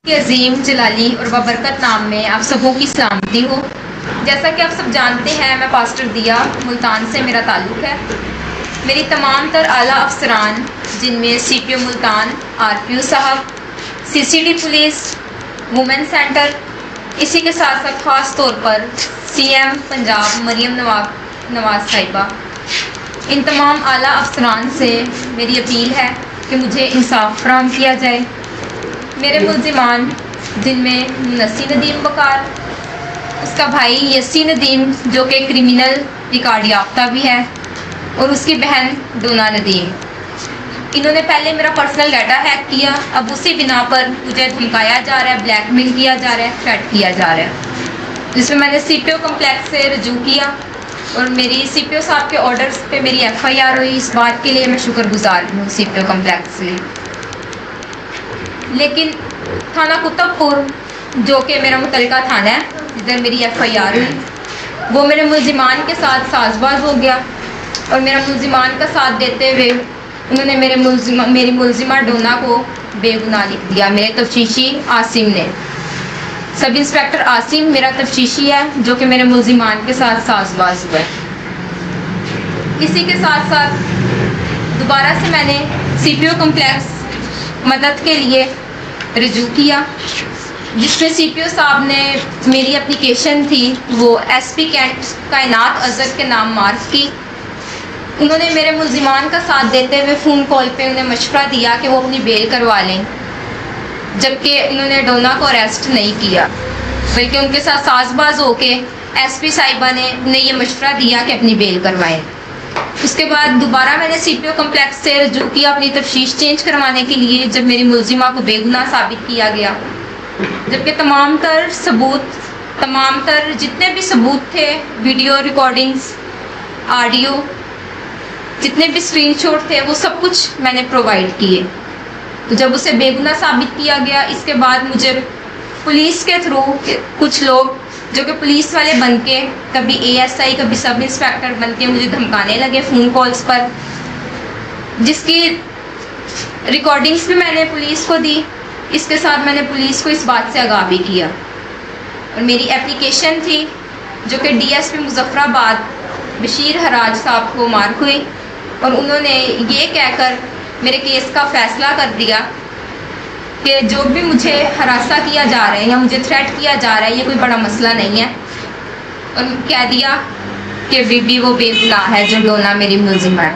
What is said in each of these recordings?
کے عظیم جلالی اور بابرکت نام میں آپ سبوں کی سلامتی ہو۔ جیسا کہ آپ سب جانتے ہیں، میں پاسٹر دیا ملتان سے میرا تعلق ہے۔ میری تمام تر اعلیٰ افسران، جن میں سی پی او ملتان، آر پی او صاحب، C C D police, women centre, اسی کے ساتھ ساتھ خاص طور پر سی ایم پنجاب مریم نواز صاحبہ، ان تمام اعلیٰ افسران سے میری اپیل ہے کہ مجھے انصاف فراہم کیا جائے۔ میرے ملزمان، جن میں منسی ندیم بکار، اس کا بھائی یسی ندیم جو کہ کرمنل ریکارڈ یافتہ بھی ہے، اور اس کی بہن ڈونا ندیم، انہوں نے پہلے میرا پرسنل ڈیٹا ہیک کیا۔ اب اسی بنا پر مجھے دھمکایا جا رہا ہے، بلیک میل کیا جا رہا ہے، تھریٹ کیا جا رہا ہے، جس میں میں نے سی پی او کمپلیکس سے رجوع کیا اور میری سی پی او صاحب کے آرڈرز پہ میری ایف آئی آر ہوئی۔ اس بات کے لیے میں شکر گزار ہوں سی پی او کمپلیکس سے۔ لیکن تھانہ قطب پور، جو کہ میرا متعلقہ تھانہ ہے جدھر میری ایف آئی آر ہوئی، وہ میرے ملزمان کے ساتھ ساز باز ہو گیا، اور میرا ملزمان کا ساتھ دیتے ہوئے انہوں نے میری ملزمہ ڈونا کو بے گناہ لکھ دیا۔ میرے تفتیشی عاصم نے، سب انسپیکٹر عاصم میرا تفتیشی ہے، جو کہ میرے ملزمان کے ساتھ ساز باز ہوا ہے۔ اسی کے ساتھ ساتھ دوبارہ سے میں نے سی پی او کمپلیکس مدد کے لیے رجوع کیا، جس میں سی پی او صاحب نے میری اپلیکیشن تھی وہ ایس پی کینٹ کائنات اظہر کے نام مارک کی۔ انہوں نے میرے ملزمان کا ساتھ دیتے ہوئے فون کال پہ انہیں مشورہ دیا کہ وہ اپنی بیل کروا لیں، جبکہ انہوں نے ڈونا کو اریسٹ نہیں کیا، بلکہ ان کے ساتھ ساز باز ہو کے ایس پی صاحبہ نے انہیں یہ مشورہ دیا کہ اپنی بیل کروائیں۔ اس کے بعد دوبارہ میں نے سی پی او کمپلیکس سے رجوع کیا اپنی تفتیش چینج کروانے کے لیے، جب میری ملزمہ کو بے گناہ ثابت کیا گیا، جبکہ تمام تر جتنے بھی ثبوت تھے، ویڈیو ریکارڈنگز، آڈیو، جتنے بھی اسکرین شاٹ تھے، وہ سب کچھ میں نے پرووائڈ کیے۔ تو جب اسے بے گناہ ثابت کیا گیا، اس کے بعد مجھے پولیس کے تھرو کچھ لوگ جو کہ پولیس والے بن کے، کبھی اے ایس آئی، کبھی سب انسپیکٹر بن کے مجھے دھمکانے لگے فون کالز پر، جس کی ریکارڈنگز بھی میں نے پولیس کو دی۔ اس کے ساتھ میں نے پولیس کو اس بات سے آگاہ بھی کیا، اور میری اپلیکیشن تھی جو کہ ڈی ایس پی مظفر آباد بشیر حراج صاحب کو مارک ہوئی، اور انہوں نے یہ کہہ کر میرے کیس کا فیصلہ کر دیا کہ جو بھی مجھے ہراساں کیا جا رہا ہے یا مجھے تھریٹ کیا جا رہا ہے، یہ کوئی بڑا مسئلہ نہیں ہے، اور کہہ دیا کہ بی وہ بے گناہ ہے جو ڈونا میری ملزمہ ہے۔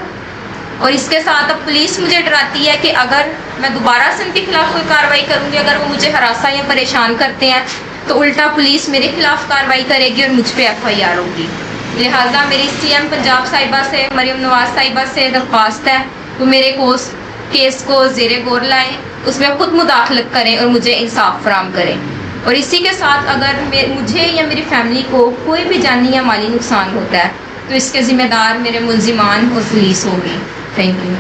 اور اس کے ساتھ اب پولیس مجھے ڈراتی ہے کہ اگر میں دوبارہ سے ان کے خلاف کوئی کارروائی کروں گی، اگر وہ مجھے ہراساں یا پریشان کرتے ہیں، تو الٹا پولیس میرے خلاف کارروائی کرے گی اور مجھ پہ ایف آئی آر ہوگی۔ لہٰذا میری سی ایم پنجاب صاحبہ سے، مریم نواز صاحبہ سے درخواست ہے وہ میرے کیس کو زیر غور لائیں، اس میں خود مداخلت کریں اور مجھے انصاف فراہم کریں۔ اور اسی کے ساتھ اگر مجھے یا میری فیملی کو کوئی بھی جانی یا مالی نقصان ہوتا ہے، تو اس کے ذمہ دار میرے ملزمان اور پولیس ہوگی۔ Thank you.